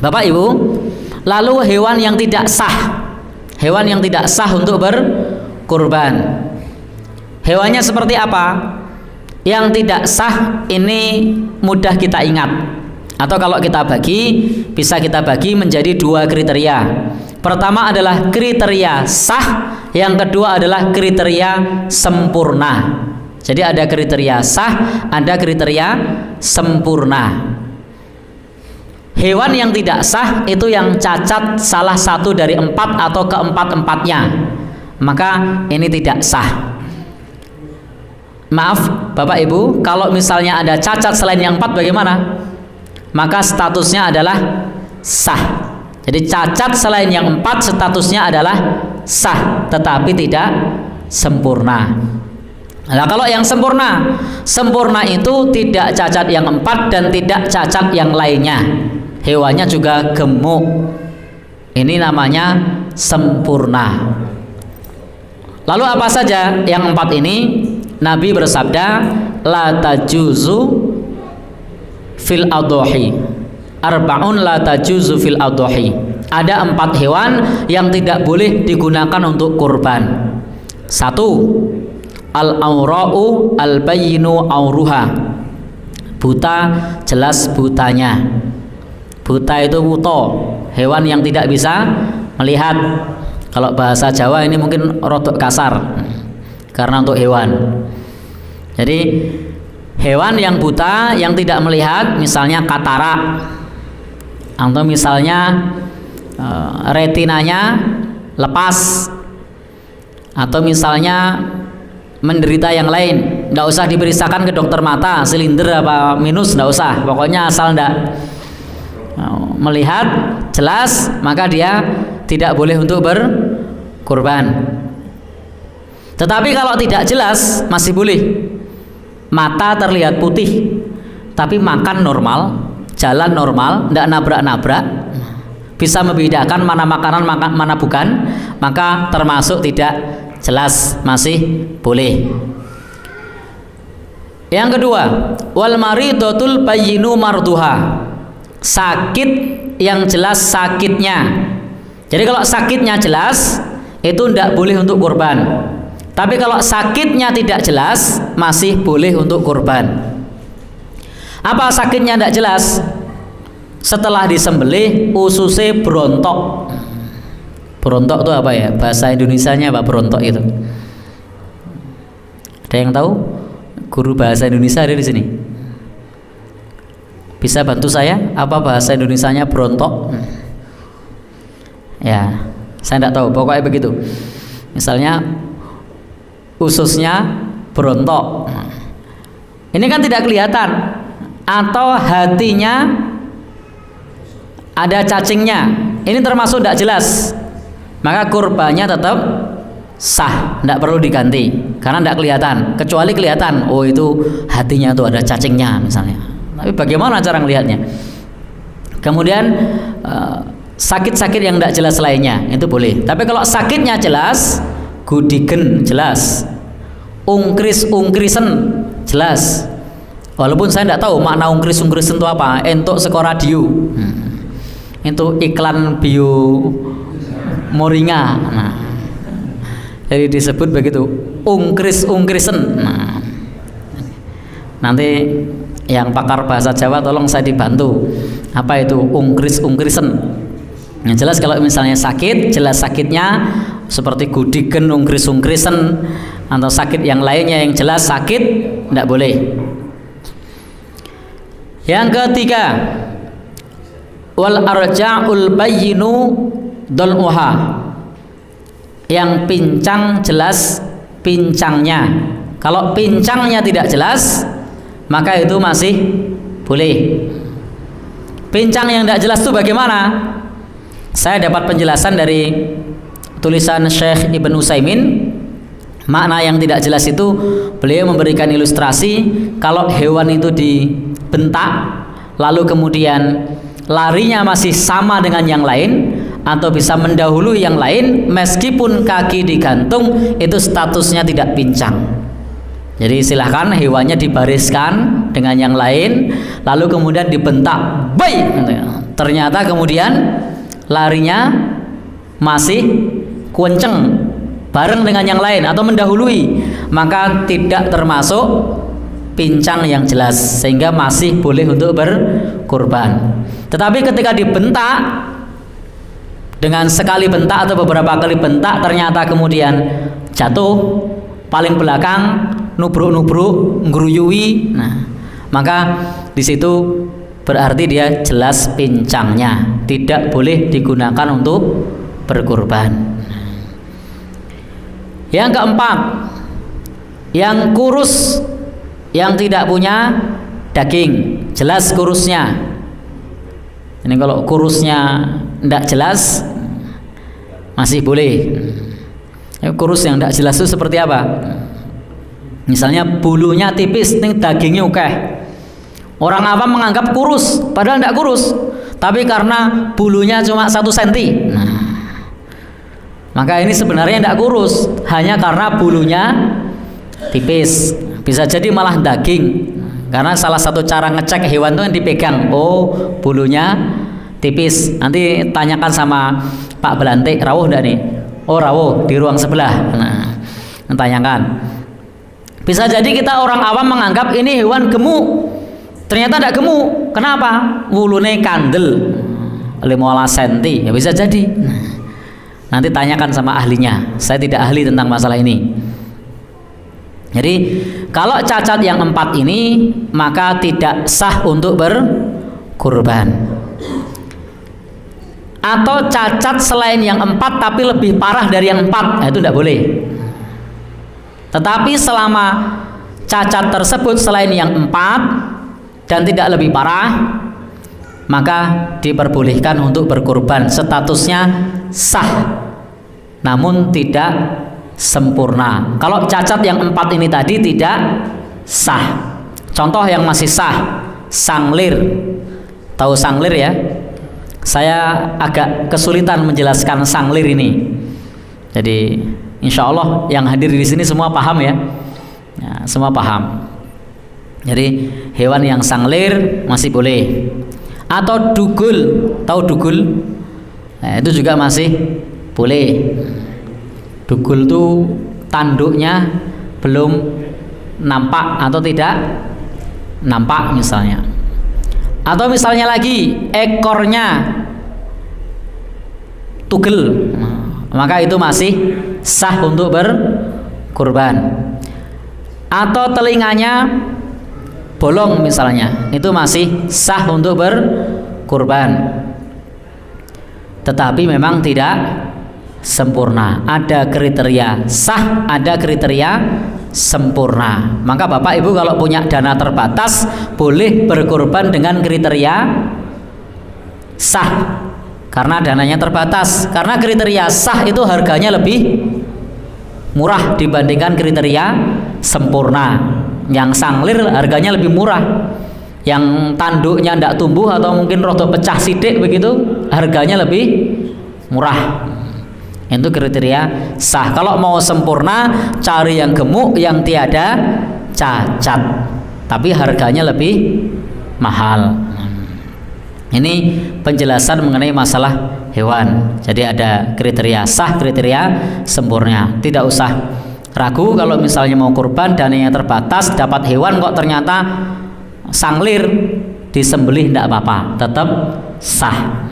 Bapak Ibu, lalu hewan yang tidak sah, hewan yang tidak sah untuk berkurban, hewannya seperti apa? Yang tidak sah ini mudah kita ingat, atau kalau kita bagi, bisa kita bagi menjadi dua kriteria. Pertama adalah kriteria sah, yang kedua adalah kriteria sempurna. Jadi ada kriteria sah, ada kriteria sempurna. Hewan yang tidak sah itu yang cacat salah satu dari 4 atau keempat-empatnya, maka ini tidak sah. Maaf Bapak Ibu, kalau misalnya ada cacat selain yang 4 bagaimana? Maka statusnya adalah sah. Jadi cacat selain yang 4 statusnya adalah sah, tetapi tidak sempurna. Nah, kalau yang sempurna, sempurna itu tidak cacat yang 4 dan tidak cacat yang lainnya. Hewannya juga gemuk. Ini namanya sempurna. Lalu apa saja yang 4 ini? Nabi bersabda, la tajuzu fil adhahi. Arba'un la tajuzu fil adhahi. Ada 4 hewan yang tidak boleh digunakan untuk kurban. 1, al-aura'u al-bayyinu auruha. Buta, jelas butanya. Buta itu buta, hewan yang tidak bisa melihat. Kalau bahasa Jawa ini mungkin rodok kasar, karena untuk hewan. Jadi hewan yang buta, yang tidak melihat, misalnya katarak, atau misalnya retinanya lepas, atau misalnya menderita yang lain, tidak usah diperiksakan ke dokter mata, silinder apa minus, tidak usah, pokoknya asal tidak melihat jelas, maka dia tidak boleh untuk berkurban. Tetapi kalau tidak jelas masih boleh. Mata terlihat putih tapi makan normal, jalan normal, tidak nabrak-nabrak, bisa membedakan mana makanan mana bukan, maka termasuk tidak jelas, masih boleh. Yang kedua, wal maridatul bayyinu marduha. Sakit yang jelas sakitnya. Jadi kalau sakitnya jelas, itu tidak boleh untuk kurban. Tapi kalau sakitnya tidak jelas, masih boleh untuk kurban. Apa sakitnya tidak jelas? Setelah disembelih ususnya berontok. Berontok itu apa ya? Bahasa Indonesianya apa berontok itu? Ada yang tahu? Guru bahasa Indonesia ada di sini. Bisa bantu saya? Apa bahasa Indonesianya berontok? Ya, saya tidak tahu. Pokoknya begitu. Misalnya ususnya berontok. Ini kan tidak kelihatan. Atau hatinya ada cacingnya. Ini termasuk tidak jelas. Maka kurbannya tetap sah, tidak perlu diganti karena tidak kelihatan. Kecuali kelihatan, oh itu hatinya tuh ada cacingnya misalnya. Tapi bagaimana cara melihatnya? Kemudian sakit-sakit yang tidak jelas lainnya itu boleh. Tapi kalau sakitnya jelas, gudigen jelas, ungkris-ungkrisen jelas. Walaupun saya tidak tahu makna ungkris-ungkrisen itu apa. Entuk seko radio. Itu iklan bio moringa. Nah, jadi disebut begitu, ungkris-ungkrisen. Nah, nanti yang pakar bahasa Jawa tolong saya dibantu. Apa itu ungkris-ungkrisen? Yang jelas kalau misalnya sakit, jelas sakitnya seperti gudigen, ungkris-ungkrisen, atau sakit yang lainnya yang jelas sakit, tidak boleh. Yang ketiga, wal arja'ul bayyinu dol'uha. Yang pincang jelas pincangnya. Kalau pincangnya tidak jelas, maka itu masih boleh. Pincang yang tidak jelas itu bagaimana? Saya dapat penjelasan dari tulisan Syekh Ibn Utsaimin. Makna yang tidak jelas itu, beliau memberikan ilustrasi kalau hewan itu dibentak, lalu kemudian larinya masih sama dengan yang lain atau bisa mendahului yang lain, meskipun kaki digantung, itu statusnya tidak pincang. Jadi silahkan hewannya dibariskan dengan yang lain, lalu kemudian dibentak, baik, ternyata kemudian larinya masih kenceng bareng dengan yang lain atau mendahului, maka tidak termasuk pincang yang jelas, sehingga masih boleh untuk berkurban. Tetapi ketika dibentak dengan sekali bentak atau beberapa kali bentak, ternyata kemudian jatuh paling belakang, nubruk-nubruk, ngeruyui, nah maka di situ berarti dia jelas pincangnya, tidak boleh digunakan untuk berkurban. Yang keempat, yang kurus, yang tidak punya daging, jelas kurusnya. Ini kalau kurusnya tidak jelas masih boleh. Kurus yang tidak jelas itu seperti apa? Misalnya bulunya tipis, ini dagingnya oke. Orang awam menganggap kurus, padahal tidak kurus, tapi karena bulunya cuma 1 cm. Maka ini sebenarnya tidak kurus, hanya karena bulunya tipis. Bisa jadi malah daging, karena salah satu cara ngecek hewan itu yang dipegang. Oh, bulunya tipis. Nanti tanyakan sama Pak Belantik, rawuh enggak nih? Oh, rawuh di ruang sebelah. Nah, tanyakan. Bisa jadi kita orang awam menganggap ini hewan gemuk, ternyata tidak gemuk. Kenapa? Wulune kandel 15 cm. Ya bisa jadi. Nanti tanyakan sama ahlinya. Saya tidak ahli tentang masalah ini. Jadi kalau cacat yang 4 ini, maka tidak sah untuk berkurban. Atau cacat selain yang 4 tapi lebih parah dari yang 4, nah itu tidak boleh. Tetapi selama cacat tersebut selain yang 4 dan tidak lebih parah, maka diperbolehkan untuk berkurban. Statusnya sah, namun tidak sempurna. Kalau cacat yang 4 ini tadi tidak sah. Contoh yang masih sah, sanglir. Tahu sanglir ya? Saya agak kesulitan menjelaskan sanglir ini. Jadi insya Allah yang hadir di sini semua paham ya, semua paham. Jadi hewan yang sanglir masih boleh. Atau dugul, tahu dugul? Nah, itu juga masih boleh. Dugul itu tanduknya belum nampak atau tidak nampak misalnya. Atau misalnya lagi ekornya tugel, maka itu masih sah untuk berkurban. Atau telinganya bolong misalnya, itu masih sah untuk berkurban. Tetapi memang tidak sempurna. Ada kriteria sah, ada kriteria sempurna. Maka Bapak Ibu kalau punya dana terbatas boleh berkurban dengan kriteria sah, karena dananya terbatas. Karena kriteria sah itu harganya lebih murah dibandingkan kriteria sempurna. Yang sanglir harganya lebih murah, yang tanduknya tidak tumbuh atau mungkin rodo pecah sidik begitu harganya lebih murah. Itu kriteria sah. Kalau mau sempurna, cari yang gemuk yang tiada cacat, tapi harganya lebih mahal. Ini penjelasan mengenai masalah hewan. Jadi ada kriteria sah, kriteria sempurna. Tidak usah ragu kalau misalnya mau kurban, dananya terbatas, dapat hewan kok ternyata sanglir, disembelih tidak apa-apa, tetap sah.